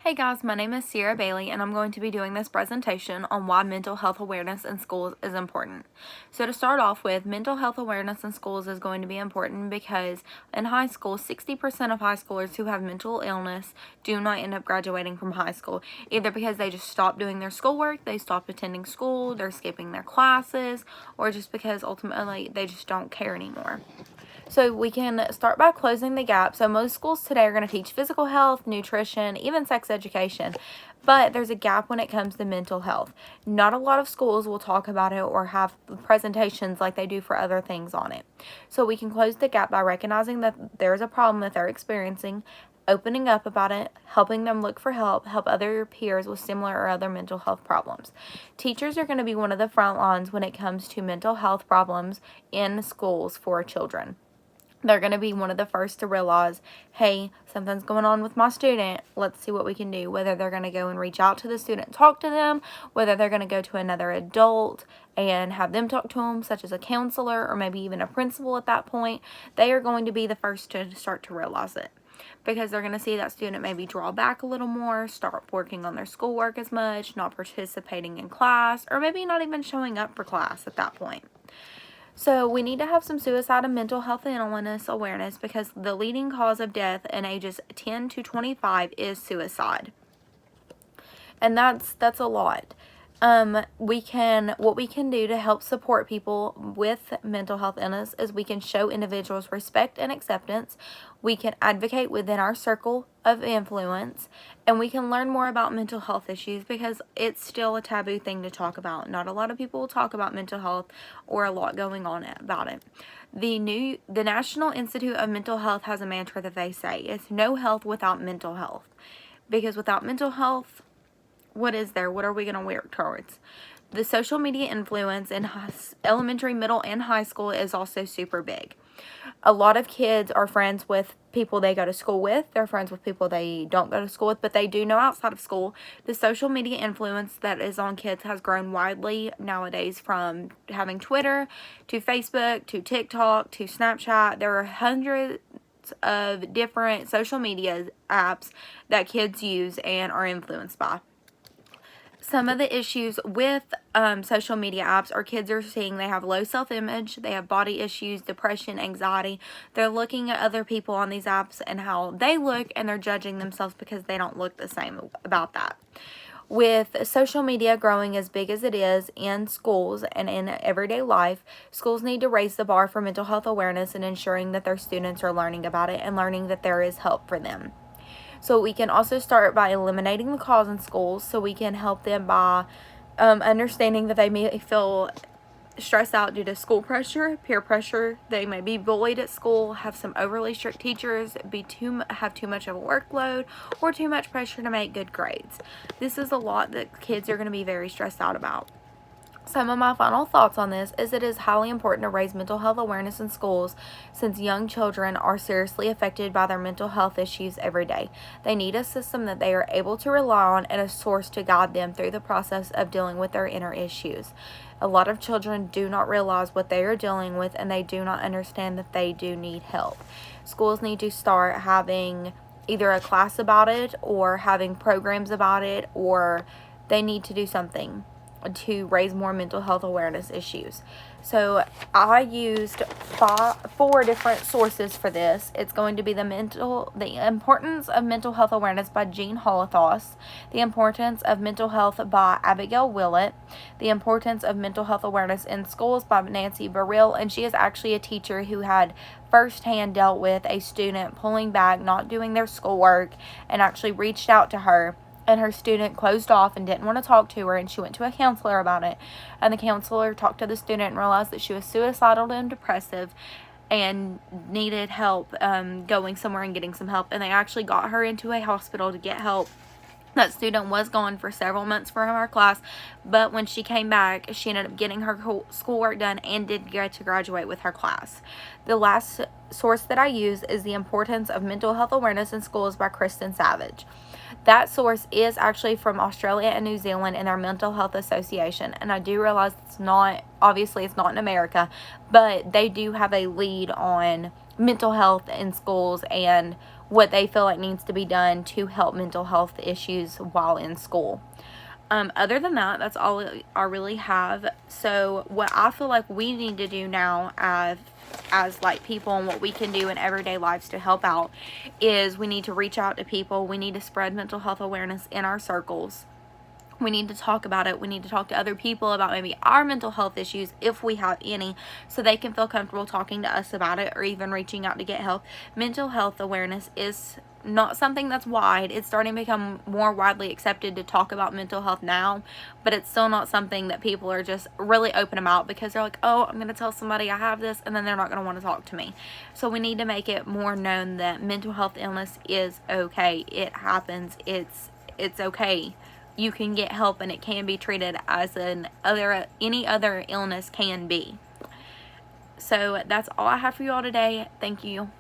Hey guys, my name is Sierra Bailey and I'm going to be doing this presentation on why mental health awareness in schools is important. So to start off with, mental health awareness in schools is going to be important because in high school, 60% of high schoolers who have mental illness do not end up graduating from high school, either because they just stop doing their schoolwork, they stop attending school, they're skipping their classes, or just because ultimately they just don't care anymore. So we can start by closing the gap. So most schools today are going to teach physical health, nutrition, even sex education, but there's a gap when it comes to mental health. Not a lot of schools will talk about it or have presentations like they do for other things on it. So we can close the gap by recognizing that there's a problem that they're experiencing, opening up about it, helping them look for help, help other peers with similar or other mental health problems. Teachers are going to be one of the front lines when it comes to mental health problems in schools for children. They're going to be one of the first to realize, hey, something's going on with my student. Let's see what we can do. Whether they're going to go and reach out to the student, talk to them, whether they're going to go to another adult and have them talk to them, such as a counselor or maybe even a principal at that point, they are going to be the first to start to realize it. Because they're going to see that student maybe draw back a little more, start working on their schoolwork as much, not participating in class, or maybe not even showing up for class at that point. So we need to have some suicide and mental health and illness awareness because the leading cause of death in ages 10 to 25 is suicide. And that's a lot. What we can do to help support people with mental health illness is we can show individuals respect and acceptance. We can advocate within our circle of influence, and we can learn more about mental health issues because it's still a taboo thing to talk about. Not a lot of people will talk about mental health or a lot going on about it. The National Institute of Mental Health has a mantra that they say, it's no health without mental health. Because without mental health, what is there? What are we going to work towards? The social media influence in elementary, middle, and high school is also super big. A lot of kids are friends with people they go to school with. They're friends with people they don't go to school with, but they do know outside of school. The social media influence that is on kids has grown widely nowadays, from having Twitter to Facebook to TikTok to Snapchat. There are hundreds of different social media apps that kids use and are influenced by. Some of the issues with social media apps are kids are seeing they have low self-image, they have body issues, depression, anxiety. They're looking at other people on these apps and how they look, and they're judging themselves because they don't look the same about that. With social media growing as big as it is in schools and in everyday life, schools need to raise the bar for mental health awareness and ensuring that their students are learning about it and learning that there is help for them. So we can also start by eliminating the cause in schools, so we can help them by understanding that they may feel stressed out due to school pressure, peer pressure. They may be bullied at school, have some overly strict teachers, have too much of a workload, or too much pressure to make good grades. This is a lot that kids are going to be very stressed out about. Some of my final thoughts on this is it is highly important to raise mental health awareness in schools, since young children are seriously affected by their mental health issues every day. They need a system that they are able to rely on and a source to guide them through the process of dealing with their inner issues. A lot of children do not realize what they are dealing with, and they do not understand that they do need help. Schools need to start having either a class about it or having programs about it, or they need to do something to raise more mental health awareness issues. So I used four different sources for this. It's going to be The Importance of Mental Health Awareness by Jean Holothos, The Importance of Mental Health by Abigail Willett, The Importance of Mental Health Awareness in Schools by Nancy Burrell, and she is actually a teacher who had firsthand dealt with a student pulling back, not doing their schoolwork, and actually reached out to her. And her student closed off and didn't want to talk to her, and she went to a counselor about it. And the counselor talked to the student and realized that she was suicidal and depressive and needed help going somewhere and getting some help. And they actually got her into a hospital to get help. That student was gone for several months from her class, but when she came back, she ended up getting her schoolwork done and did get to graduate with her class. The last source that I use is The Importance of Mental Health Awareness in Schools by Kristen Savage. That source is actually from Australia and New Zealand and their Mental Health Association, and I do realize it's not in America, but they do have a lead on mental health in schools and what they feel like needs to be done to help mental health issues while in school. Other than that, that's all I really have. So what I feel like we need to do now as like people, and what we can do in everyday lives to help out, is we need to reach out to people. We need to spread mental health awareness in our circles. We need to talk about it. We need to talk to other people about maybe our mental health issues, if we have any, so they can feel comfortable talking to us about it, or even reaching out to get help. Mental health awareness is not something that's wide. It's starting to become more widely accepted to talk about mental health now, but it's still not something that people are just really open about, because they're like, oh, I'm going to tell somebody I have this, and then they're not going to want to talk to me. So we need to make it more known that mental health illness is okay. It happens. It's okay. You can get help, and it can be treated as any other illness can be. So that's all I have for you all today. Thank you.